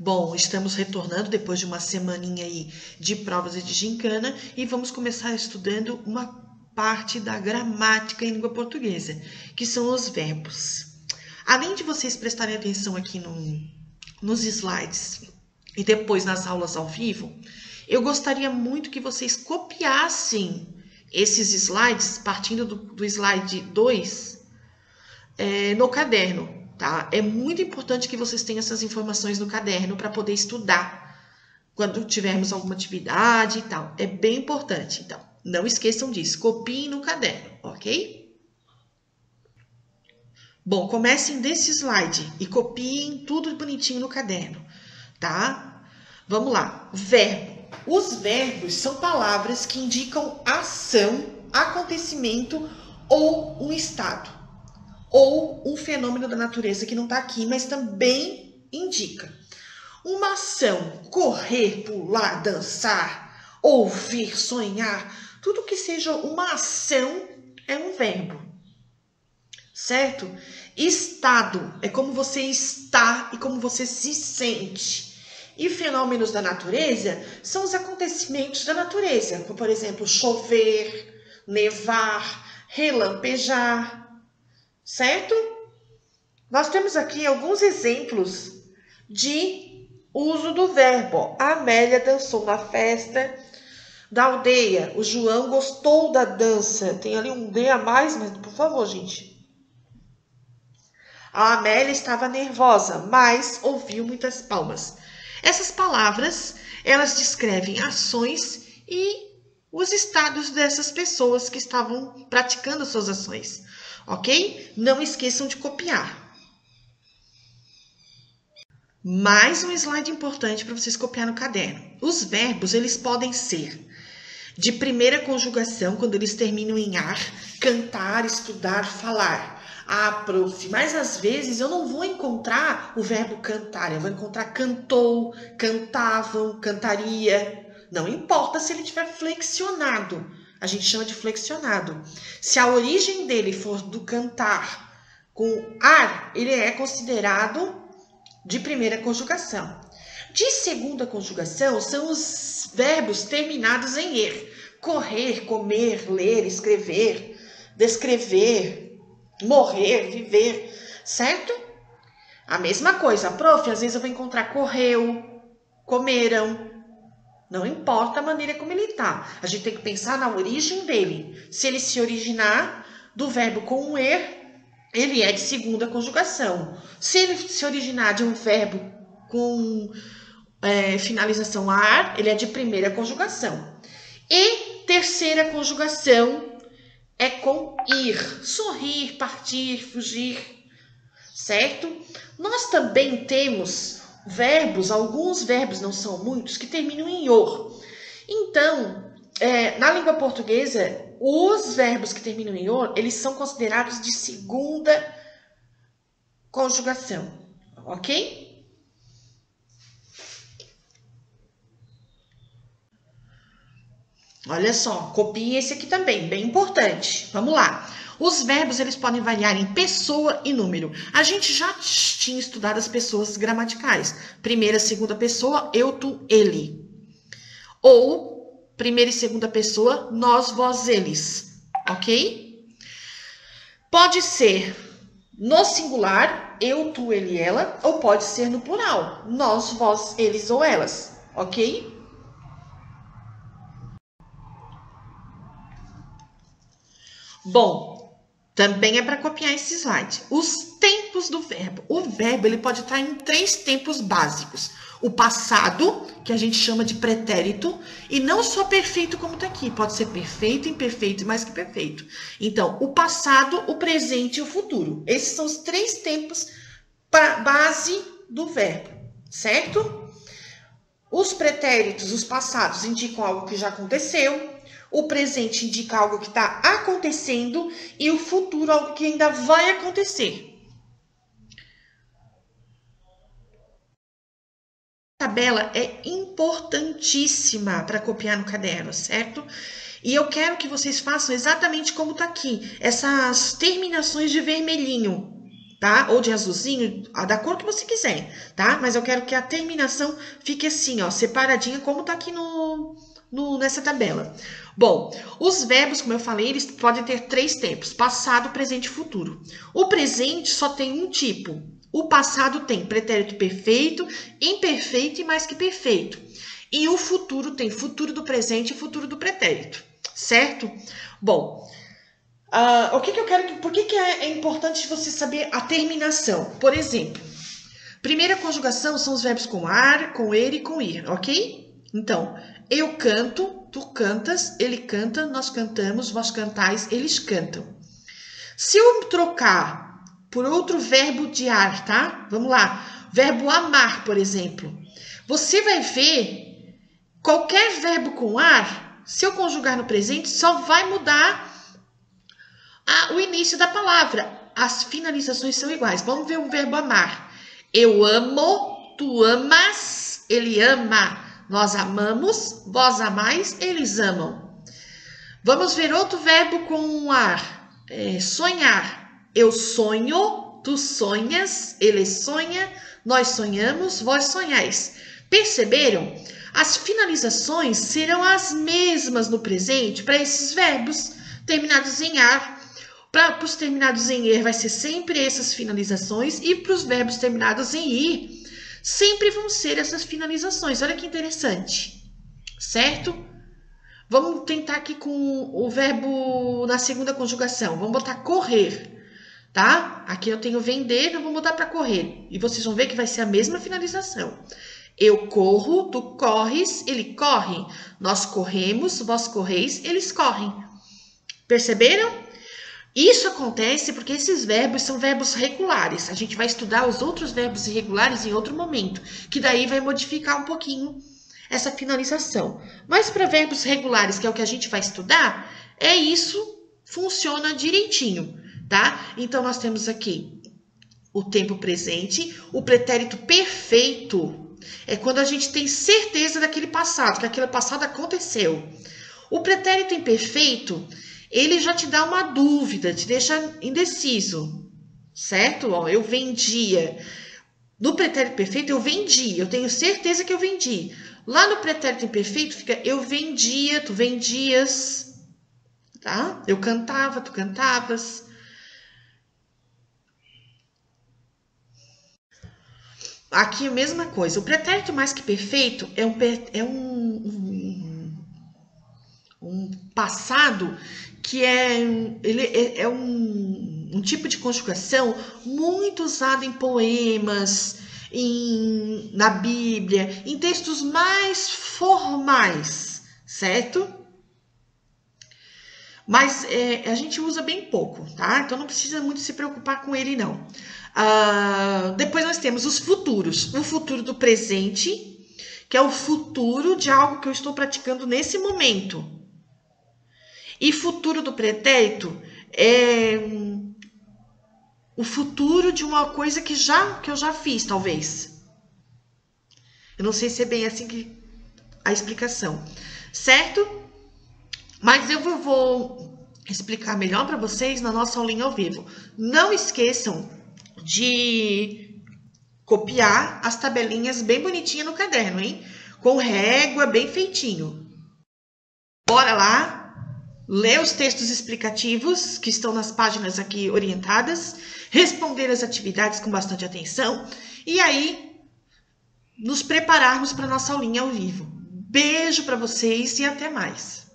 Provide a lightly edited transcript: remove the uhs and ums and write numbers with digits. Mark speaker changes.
Speaker 1: Bom, estamos retornando depois de uma semaninha aí de provas e de gincana e vamos começar estudando uma parte da gramática em língua portuguesa, que são os verbos. Além de vocês prestarem atenção aqui nos slides e depois nas aulas ao vivo, eu gostaria muito que vocês copiassem esses slides, partindo do slide 2, no caderno. Tá? É muito importante que vocês tenham essas informações no caderno para poder estudar quando tivermos alguma atividade e tal. É bem importante, então. Não esqueçam disso. Copiem no caderno, ok? Bom, comecem desse slide e copiem tudo bonitinho no caderno, tá? Vamos lá. Verbo. Os verbos são palavras que indicam ação, acontecimento ou um estado. Ou um fenômeno da natureza que não está aqui, mas também indica. Uma ação, correr, pular, dançar, ouvir, sonhar, tudo que seja uma ação é um verbo, certo? Estado é como você está e como você se sente. E fenômenos da natureza são os acontecimentos da natureza, como, por exemplo, chover, nevar, relampejar. Certo? Nós temos aqui alguns exemplos de uso do verbo. A Amélia dançou na festa da aldeia. O João gostou da dança. Tem ali um D a mais, mas por favor, gente. A Amélia estava nervosa, mas ouviu muitas palmas. Essas palavras, elas descrevem ações e os estados dessas pessoas que estavam praticando suas ações. Ok? Não esqueçam de copiar. Mais um slide importante para vocês copiar no caderno. Os verbos, eles podem ser de primeira conjugação, quando eles terminam em ar, cantar, estudar, falar. Ah, prof, mas às vezes eu não vou encontrar o verbo cantar, eu vou encontrar cantou, cantavam, cantaria. Não importa se ele estiver flexionado. A gente chama de flexionado. Se a origem dele for do cantar com ar, ele é considerado de primeira conjugação. De segunda conjugação são os verbos terminados em er. Correr, comer, ler, escrever, descrever, morrer, viver, certo? A mesma coisa. Prof, às vezes eu vou encontrar correu, comeram. Não importa a maneira como ele está. A gente tem que pensar na origem dele. Se ele se originar do verbo com um er, ele é de segunda conjugação. Se ele se originar de um verbo com finalização ar, ele é de primeira conjugação. E terceira conjugação é com ir. Sorrir, partir, fugir. Certo? Nós também temos verbos, alguns verbos, não são muitos, que terminam em or. Então, na língua portuguesa, os verbos que terminam em or, eles são considerados de segunda conjugação, ok? Olha só, copie esse aqui também, bem importante. Vamos lá. Os verbos, eles podem variar em pessoa e número. A gente já tinha estudado as pessoas gramaticais. Primeira, segunda pessoa, eu, tu, ele. Ou, primeira e segunda pessoa, nós, vós, eles. Ok? Pode ser no singular, eu, tu, ele, ela. Ou pode ser no plural, nós, vós, eles ou elas. Ok? Bom, também é para copiar esse slide. Os tempos do verbo. O verbo ele pode estar em 3 tempos básicos. O passado, que a gente chama de pretérito, e não só perfeito como está aqui. Pode ser perfeito, imperfeito e mais que perfeito. Então, o passado, o presente e o futuro. Esses são os 3 tempos base do verbo, certo? Os pretéritos, os passados, indicam algo que já aconteceu. O presente indica algo que está acontecendo e o futuro algo que ainda vai acontecer. A tabela é importantíssima para copiar no caderno, certo? E eu quero que vocês façam exatamente como está aqui. Essas terminações de vermelhinho. tá? Ou de azulzinho, da cor que você quiser, tá? Mas eu quero que a terminação fique assim, ó, separadinha, como tá aqui nessa tabela. Bom, os verbos, como eu falei, eles podem ter 3 tempos: passado, presente e futuro. O presente só tem um tipo. O passado tem pretérito perfeito, imperfeito e mais que perfeito. E o futuro tem futuro do presente e futuro do pretérito, certo? Bom, o que eu quero... Por que é importante você saber a terminação? Por exemplo, primeira conjugação são os verbos com ar, com ele e com ir, ok? Então, eu canto, tu cantas, ele canta, nós cantamos, vós cantais, eles cantam. Se eu trocar por outro verbo de ar, tá? Vamos lá. Verbo amar, por exemplo. Você vai ver, qualquer verbo com ar, se eu conjugar no presente, só vai mudar o início da palavra. As finalizações são iguais. Vamos ver o verbo amar. Eu amo, tu amas, ele ama. Nós amamos, vós amais, eles amam. Vamos ver outro verbo com ar. Sonhar. Eu sonho, tu sonhas, ele sonha, nós sonhamos, vós sonhais. Perceberam? As finalizações serão as mesmas no presente para esses verbos terminados em ar. Para os terminados em er vai ser sempre essas finalizações, e para os verbos terminados em ir sempre vão ser essas finalizações. Olha que interessante, certo? Vamos tentar aqui com o verbo na segunda conjugação. Vamos botar correr, tá? Aqui eu tenho vender, então vou botar para correr. E vocês vão ver que vai ser a mesma finalização. Eu corro, tu corres, ele corre. Nós corremos, vós correis, eles correm. Perceberam? Isso acontece porque esses verbos são verbos regulares. A gente vai estudar os outros verbos irregulares em outro momento, que daí vai modificar um pouquinho essa finalização. Mas para verbos regulares, que é o que a gente vai estudar, isso funciona direitinho, tá? Então, nós temos aqui o tempo presente, o pretérito perfeito. É quando a gente tem certeza daquele passado, que aquele passado aconteceu. O pretérito imperfeito, ele já te dá uma dúvida, te deixa indeciso, certo? Ó, eu vendia. No pretérito perfeito, eu vendi. Eu tenho certeza que eu vendi. Lá no pretérito imperfeito fica eu vendia, tu vendias, tá? Eu cantava, tu cantavas. Aqui a mesma coisa. O pretérito mais que perfeito é um passado que é um tipo de conjugação muito usado em poemas, na Bíblia, em textos mais formais, certo? Mas a gente usa bem pouco, tá? Então não precisa muito se preocupar com ele, não. Depois nós temos os futuros. O futuro do presente, que é o futuro de algo que eu estou praticando nesse momento. E futuro do pretérito é o futuro de uma coisa que eu já fiz, talvez. Eu não sei se é bem assim a explicação, certo? Mas eu vou explicar melhor para vocês na nossa aulinha ao vivo. Não esqueçam de copiar as tabelinhas bem bonitinhas no caderno, hein? Com régua, bem feitinho. Bora lá! Ler os textos explicativos que estão nas páginas aqui orientadas, responder as atividades com bastante atenção e aí nos prepararmos para a nossa aulinha ao vivo. Beijo para vocês e até mais!